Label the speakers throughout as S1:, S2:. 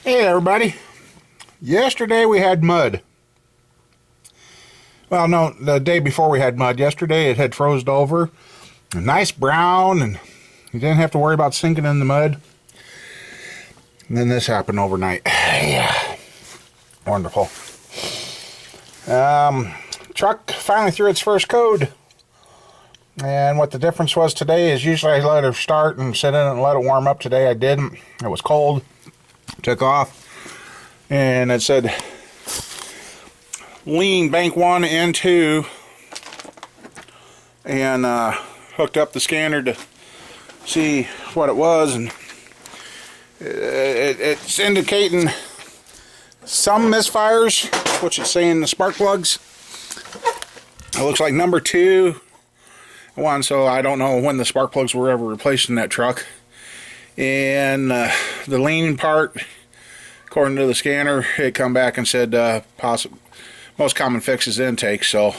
S1: Hey everybody. Yesterday we had mud. Well, no, the day before we had mud. Yesterday it had frozen over. Nice brown, and you didn't have to worry about sinking in the mud. And then this happened overnight. Yeah. Wonderful. Truck finally threw its first code. And what the difference was today is usually I let her start and sit in it and let it warm up. Today I didn't. It was cold. Took off. And it said lean bank 1 and 2. And hooked up the scanner to see what it was. And it's indicating some misfires, which is saying the spark plugs. It looks like number 2 one, so I don't know when the spark plugs were ever replaced in that truck. And the lean part, according to the scanner, it come back and said most common fix is intake. So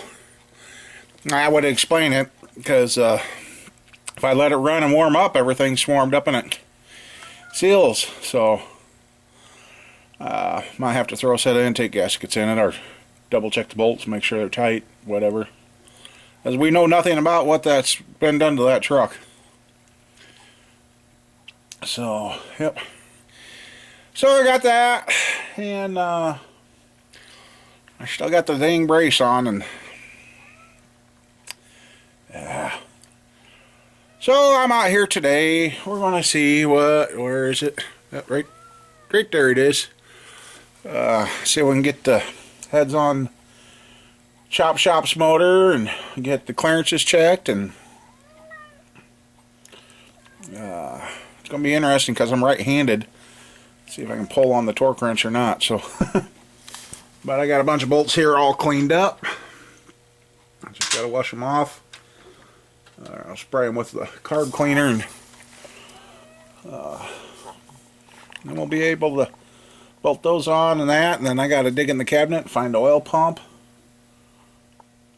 S1: I would explain it, because if I let it run and warm up, everything's warmed up and it seals. So might have to throw a set of intake gaskets in it, or double check the bolts, make sure they're tight, whatever. As we know nothing about what that's been done to that truck. So, yep. So I got that, and I still got the dang brace on, and yeah. So I'm out here today. We're gonna see where is it? Right there it is. See if we can get the heads on chopshops motor and get the clearances checked, and it's gonna be interesting because I'm right-handed. See if I can pull on the torque wrench or not. So but I got a bunch of bolts here all cleaned up. I just gotta wash them off. I'll spray them with the carb cleaner, and then we'll be able to bolt those on and that. And then I gotta dig in the cabinet and find the oil pump.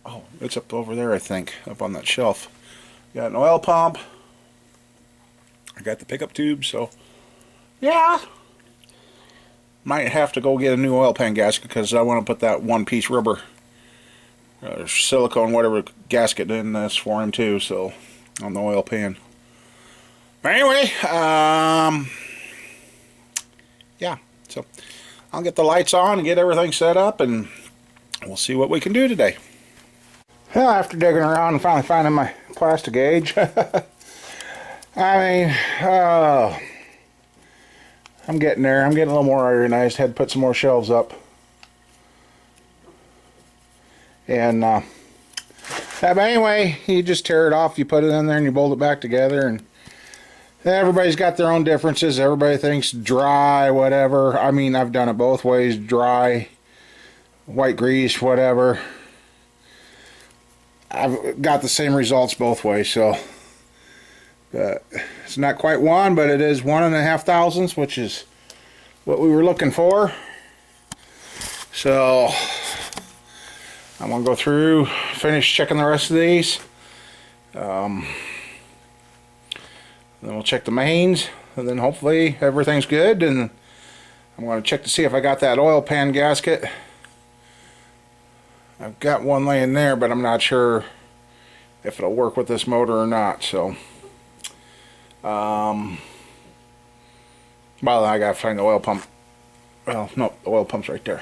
S1: Oh, it's up over there, I think, up on that shelf. Got an oil pump. I got the pickup tube, so yeah. Might have to go get a new oil pan gasket, because I want to put that one-piece rubber, silicone, whatever gasket in this for him too. So on the oil pan. But anyway, yeah. So I'll get the lights on and get everything set up, and we'll see what we can do today. Well, after digging around and finally finding my plastic gauge, I mean, I'm getting there. I'm getting a little more organized. Had to put some more shelves up. And, but anyway, you just tear it off, you put it in there, and you bolt it back together. And everybody's got their own differences. Everybody thinks dry, whatever. I mean, I've done it both ways. Dry, white grease, whatever. I've got the same results both ways. So it's not quite 1, but it is 1.5 thousandths, which is what we were looking for. So I'm gonna go through, finish checking the rest of these. Then we'll check the mains, and then hopefully everything's good. And I'm gonna check to see if I got that oil pan gasket. I've got one laying there, but I'm not sure if it'll work with this motor or not. So, well, I gotta find the oil pump. Well, no, the oil pump's right there.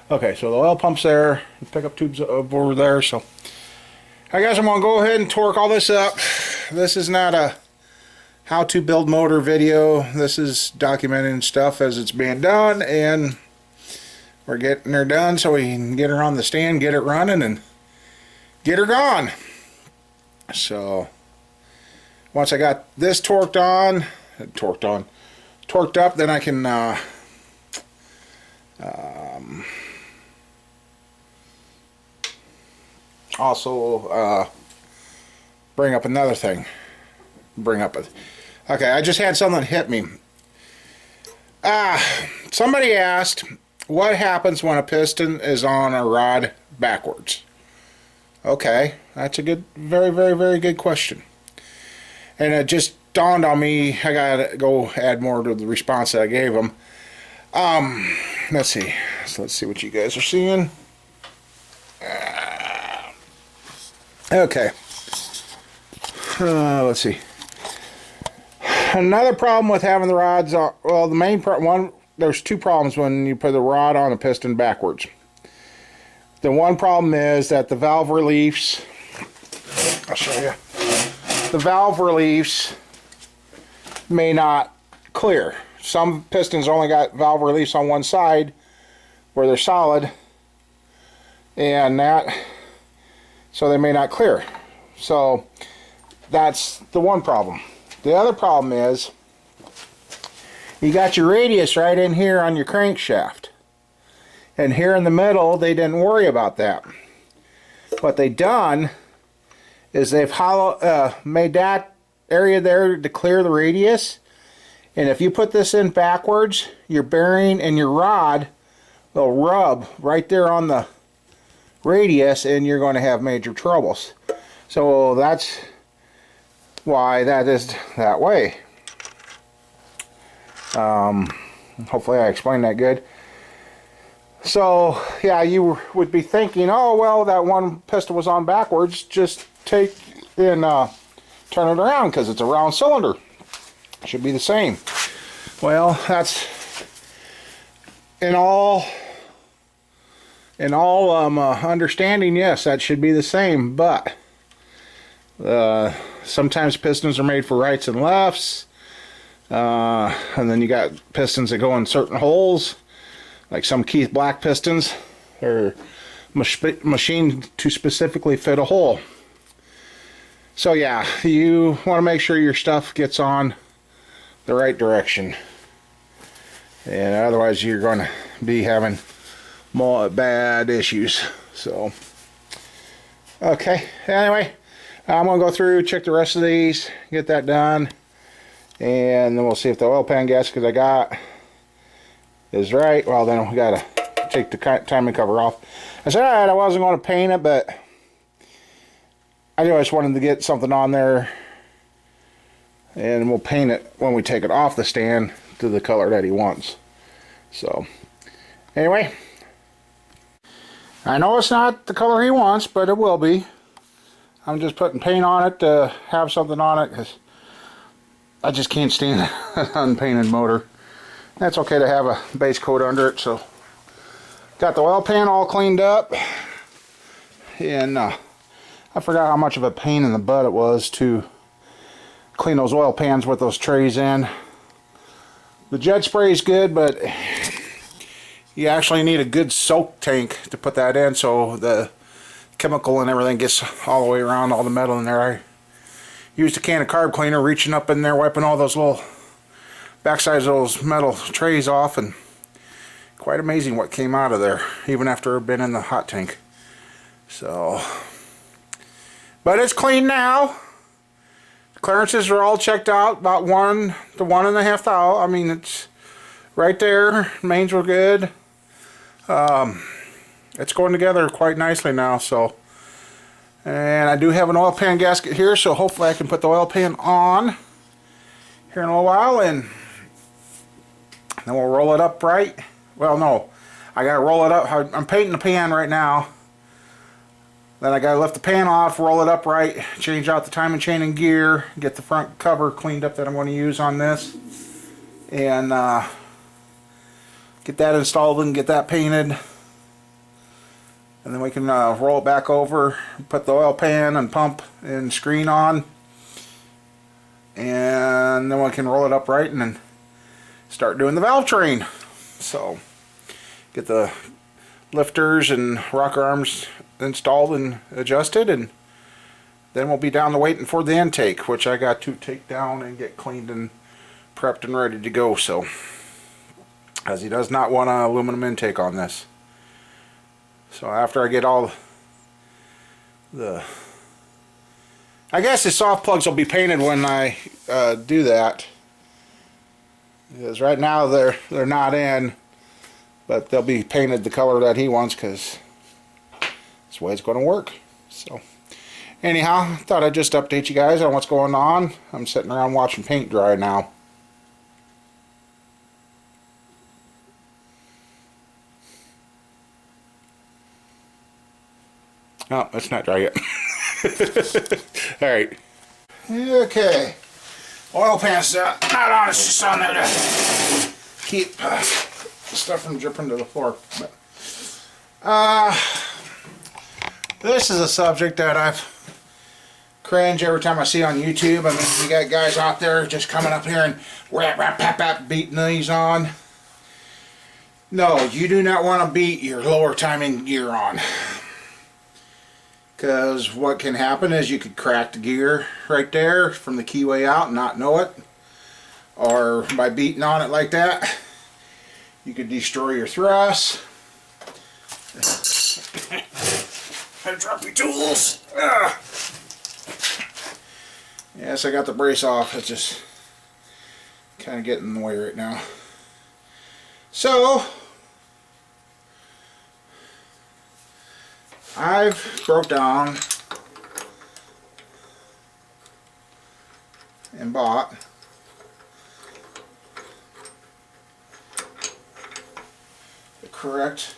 S1: Okay, so the oil pump's there. The pickup tube's over there. So, I guess I'm gonna go ahead and torque all this up. This is not a how to build motor video. This is documenting stuff as it's being done, and we're getting her done so we can get her on the stand, get it running, and get her gone. So once I got this torqued up, then I can also bring up another thing. Okay, I just had something hit me. Somebody asked, what happens when a piston is on a rod backwards? Okay, that's a good, very, very, very good question. And it just dawned on me, I gotta go add more to the response that I gave them. Let's see. So let's see what you guys are seeing. Okay. Let's see. Another problem with having the rods, well, the main one, there's two problems when you put the rod on a piston backwards. The one problem is that the valve reliefs, I'll show you, the valve reliefs may not clear. Some pistons only got valve reliefs on one side where they're solid, and so they may not clear. So that's the one problem. The other problem is you got your radius right in here on your crankshaft, and here in the middle they didn't worry about that. What they done is they've made that area there to clear the radius, and if you put this in backwards, your bearing and your rod will rub right there on the radius, and you're going to have major troubles. So that's why that is that way. Hopefully I explained that good. So yeah, you would be thinking, oh well, that one piston was on backwards, just take and turn it around because it's a round cylinder. It should be the same. Well, that's in all understanding, yes, that should be the same, but sometimes pistons are made for rights and lefts, and then you got pistons that go in certain holes, like some Keith Black pistons are machined to specifically fit a hole. So yeah, you want to make sure your stuff gets on the right direction, and otherwise you're going to be having more bad issues. So okay, anyway, I'm going to go through, check the rest of these, get that done, and then we'll see if the oil pan gasket I got is right. Well, then we got to take the timing cover off. I said, alright, I wasn't going to paint it, but I just wanted to get something on there, and we'll paint it when we take it off the stand to the color that he wants. So anyway, I know it's not the color he wants, but it will be. I'm just putting paint on it to have something on it because I just can't stand an unpainted motor. That's okay to have a base coat under it. So got the oil pan all cleaned up, and I forgot how much of a pain in the butt it was to clean those oil pans with those trays in. The jet spray is good, but you actually need a good soak tank to put that in so the chemical and everything gets all the way around all the metal in there. I used a can of carb cleaner, reaching up in there, wiping all those little backsides of those metal trays off, and quite amazing what came out of there, even after it had been in the hot tank. So, but it's clean now. Clearances are all checked out, about 1 to 1.5 thou. I mean, it's right there. Mains were good. It's going together quite nicely now. So, and I do have an oil pan gasket here, so hopefully I can put the oil pan on here in a little while, and then we'll roll it up right. Well, no, I gotta roll it up. I'm painting the pan right now. Then I gotta lift the pan off, roll it up right, change out the timing chain and gear, get the front cover cleaned up that I'm going to use on this, and get that installed and get that painted. And then we can roll it back over, put the oil pan and pump and screen on, and then we can roll it up right and then start doing the valve train. So get the lifters and rocker arms installed and adjusted, and then we'll be down to waiting for the intake, which I got to take down and get cleaned and prepped and ready to go. So, as he does not want an aluminum intake on this. So after I get all the, I guess the soft plugs will be painted when I do that, because right now they're not in, but they'll be painted the color that he wants, because that's the way it's going to work. So anyhow, thought I'd just update you guys on what's going on. I'm sitting around watching paint dry now. Oh, it's not dry yet. Alright. Okay. Oil pan's not on, it's just on there to keep stuff from dripping to the floor. But, this is a subject that I've cringe every time I see on YouTube. I mean, you got guys out there just coming up here and beating these on. No, you do not want to beat your lower timing gear on. Because what can happen is you could crack the gear right there from the keyway out and not know it. Or by beating on it like that, you could destroy your thrust. Drop your tools. Yes, I got the brace off. It's just kind of getting in the way right now. So, I've broke down and bought the correct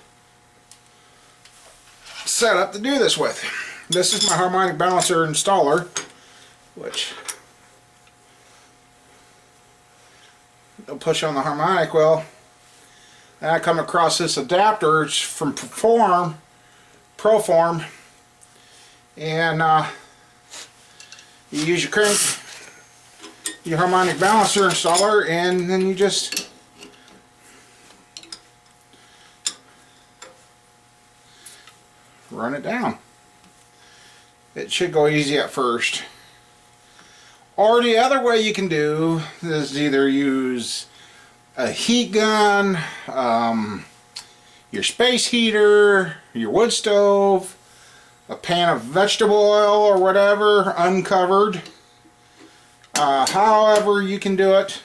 S1: setup to do this with. This is my harmonic balancer installer, which I'll push on the harmonic. Well, I come across this adapter. It's from Proform, and you use your crank, your harmonic balancer installer, and then you just run it down. It should go easy at first. Or the other way you can do is either use a heat gun, your space heater, your wood stove, a pan of vegetable oil or whatever, uncovered. However you can do it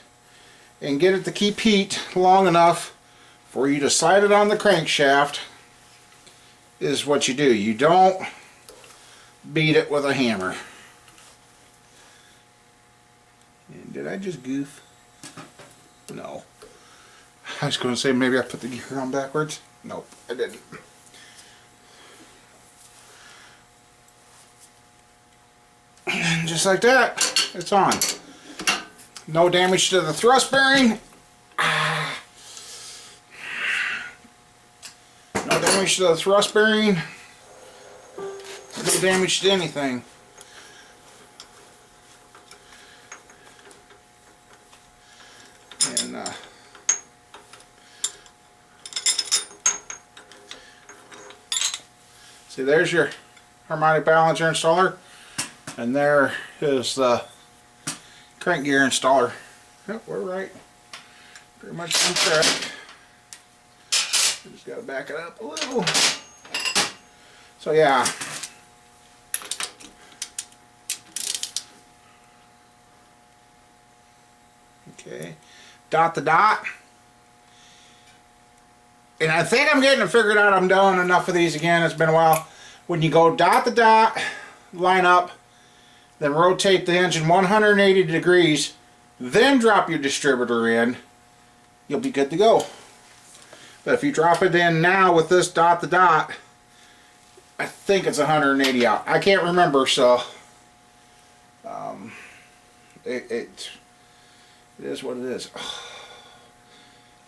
S1: and get it to keep heat long enough for you to slide it on the crankshaft is what you do. You don't beat it with a hammer. And did I just goof? No. I was going to say maybe I put the gear on backwards. Nope, I didn't. And just like that, it's on. No damage to the thrust bearing. No damage to the thrust bearing. No damage to anything. And see, there's your harmonic balancer installer, and there is the crank gear installer. Yep, we're right. Pretty much on track. Just got to back it up a little. So yeah. Okay. Dot to dot. And I think I'm getting it figured out. I'm doing enough of these again. It's been a while. When you go dot to dot, line up, then rotate the engine 180 degrees, then drop your distributor in, you'll be good to go. But if you drop it in now with this dot to dot, I think it's 180 out. I can't remember, so it is what it is.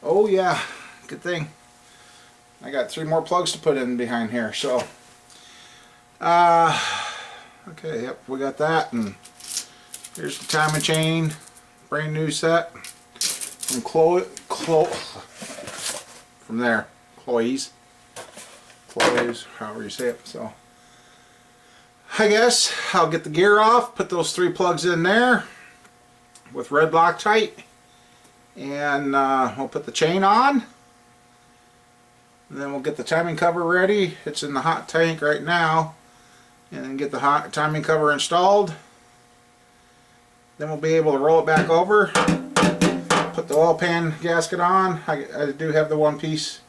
S1: Oh yeah, good thing. I got 3 more plugs to put in behind here, so okay, yep, we got that, and here's the timing chain, brand new set from Chloe's, however you say it. So I guess I'll get the gear off, put those 3 plugs in there with red Loctite, and we'll put the chain on. And then we'll get the timing cover ready. It's in the hot tank right now. And then get the hot timing cover installed. Then we'll be able to roll it back over. Put the oil pan gasket on. I do have the one-piece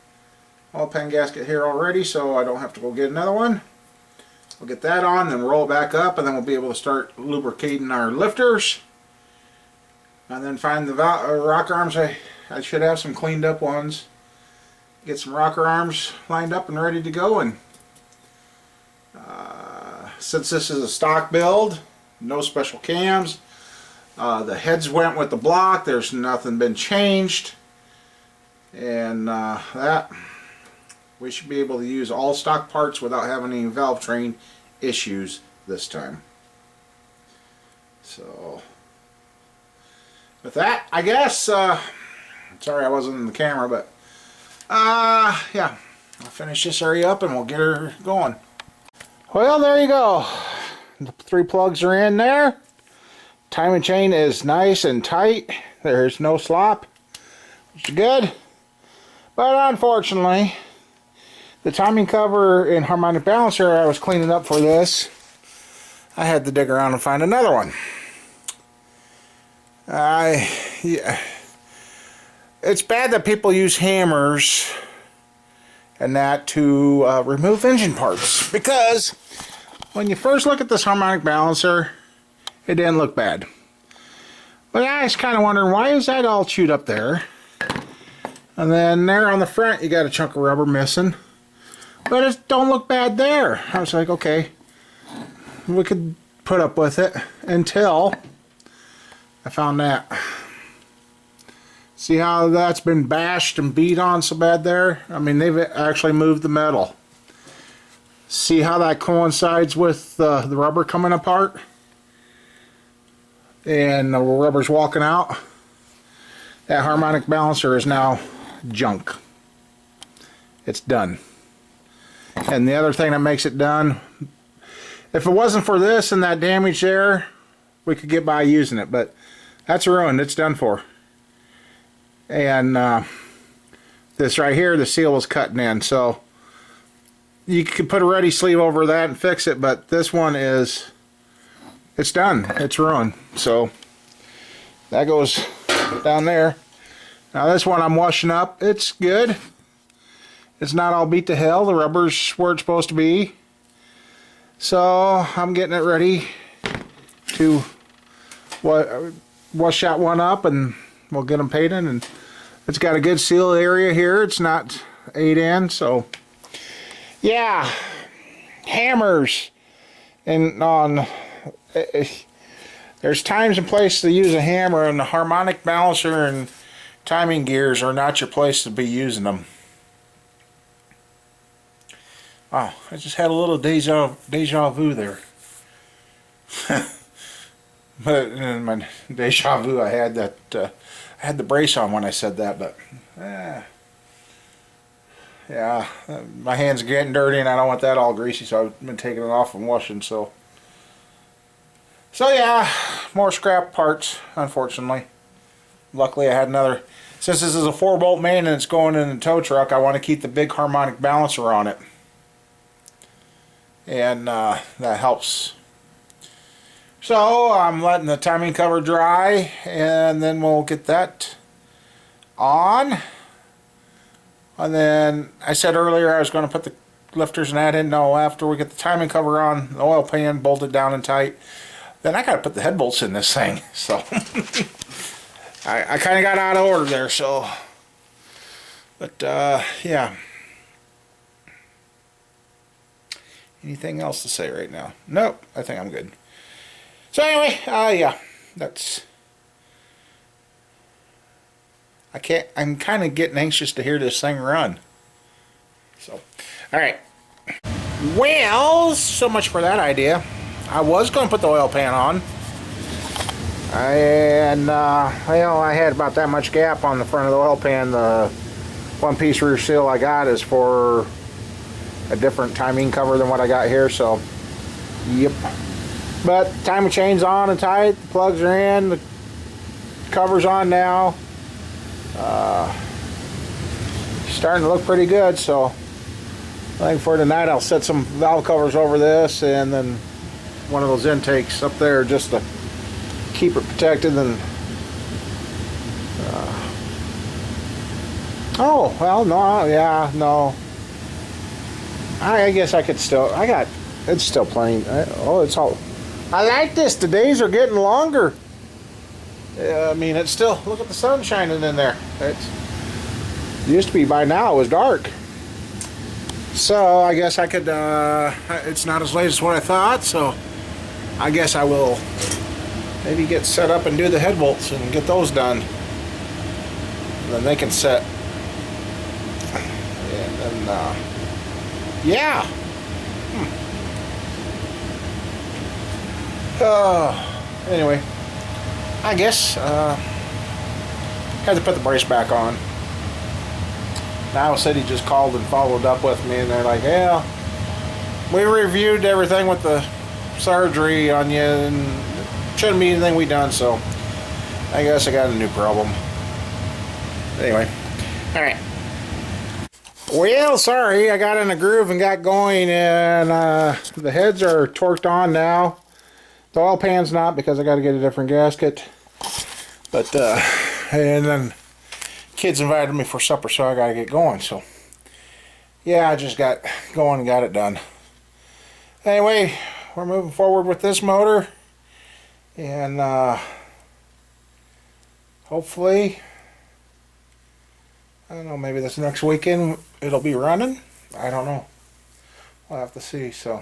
S1: oil pan gasket here already, so I don't have to go get another one. We'll get that on, then roll it back up, and then we'll be able to start lubricating our lifters. And then find the rocker arms. I should have some cleaned up ones. Get some rocker arms lined up and ready to go, and Since this is a stock build, no special cams. The heads went with the block. There's nothing been changed. And that we should be able to use all stock parts without having any valve train issues this time. So with that, I guess, sorry I wasn't in the camera, but yeah, I'll finish this area up and we'll get her going. Well, there you go. The 3 plugs are in there. Timing chain is nice and tight. There's no slop, which is good. But unfortunately, the timing cover and harmonic balancer I was cleaning up for this, I had to dig around and find another one. Yeah. It's bad that people use hammers and that to remove engine parts, because when you first look at this harmonic balancer, it didn't look bad. But I was kind of wondering, why is that all chewed up there? And then there on the front, you got a chunk of rubber missing. But it don't look bad there. I was like, okay, we could put up with it until I found that. See how that's been bashed and beat on so bad there? I mean, they've actually moved the metal. See how that coincides with the rubber coming apart? And the rubber's walking out. That harmonic balancer is now junk. It's done. And the other thing that makes it done, if it wasn't for this and that damage there, we could get by using it, but that's ruined. It's done for. And this right here, the seal was cutting in, so you could put a ready sleeve over that and fix it, but this one is, it's done. It's ruined. So that goes down there. Now this one I'm washing up. It's good. It's not all beat to hell. The rubber's where it's supposed to be. So I'm getting it ready to wash that one up, and we'll get them painted. And it's got a good seal area here. It's not 8N, so yeah. Hammers and on. There's times and places to use a hammer, and the harmonic balancer and timing gears are not your place to be using them. Wow, I just had a little deja vu there. But in my deja vu, I had that I had the brace on when I said that, but yeah, my hands are getting dirty and I don't want that all greasy, so I've been taking it off and washing. So yeah, more scrap parts, unfortunately. Luckily I had another, since this is a 4-bolt main and it's going in the tow truck, I want to keep the big harmonic balancer on it. And that helps. So I'm letting the timing cover dry, and then we'll get that on. And then I said earlier I was going to put the lifters and that in. No, after we get the timing cover on, the oil pan bolted down and tight, then I got to put the head bolts in this thing. So I kind of got out of order there. So, but yeah. Anything else to say right now? Nope, I think I'm good. So anyway, yeah, that's. I'm kind of getting anxious to hear this thing run. So, all right. Well, so much for that idea. I was going to put the oil pan on, and well, I had about that much gap on the front of the oil pan. The one-piece rear seal I got is for a different timing cover than what I got here, so yep. But timing chain's on and tight, the plugs are in, the cover's on now. Starting to look pretty good, so I think for tonight I'll set some valve covers over this and then one of those intakes up there just to keep it protected. And oh well, no, yeah, no, I guess I could still, it's still plenty. Oh, it's all, I like this. The days are getting longer. I mean, it's still, look at the sun shining in there. It used to be by now it was dark. So I guess I could, it's not as late as what I thought, so I guess I will maybe get set up and do the head bolts and get those done. And then they can set. And then, yeah. Anyway, I guess, had to put the brace back on. Now said he just called and followed up with me, and they're like, yeah, we reviewed everything with the surgery on you, and shouldn't be anything we done, so I guess I got a new problem. Anyway, alright. Well, sorry, I got in a groove and got going, and the heads are torqued on now. The oil pan's not, because I got to get a different gasket. But, and then kids invited me for supper, so I got to get going. So, yeah, I just got going and got it done. Anyway, we're moving forward with this motor. And, hopefully, I don't know, maybe this next weekend it'll be running. I don't know. We'll have to see, so.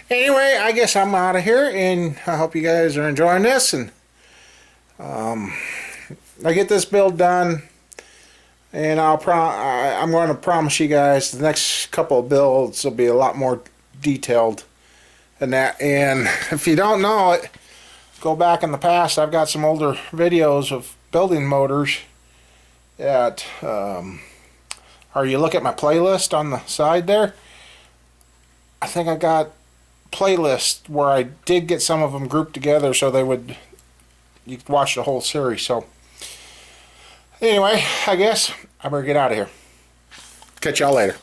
S1: Anyway, I guess I'm out of here, and I hope you guys are enjoying this, and I get this build done, and I'm going to promise you guys the next couple of builds will be a lot more detailed than that. And if you don't know it, go back in the past. I've got some older videos of building motors at, or you look at my playlist on the side there, I think I got playlist where I did get some of them grouped together so you could watch the whole series. So anyway, I guess I better get out of here. Catch y'all later.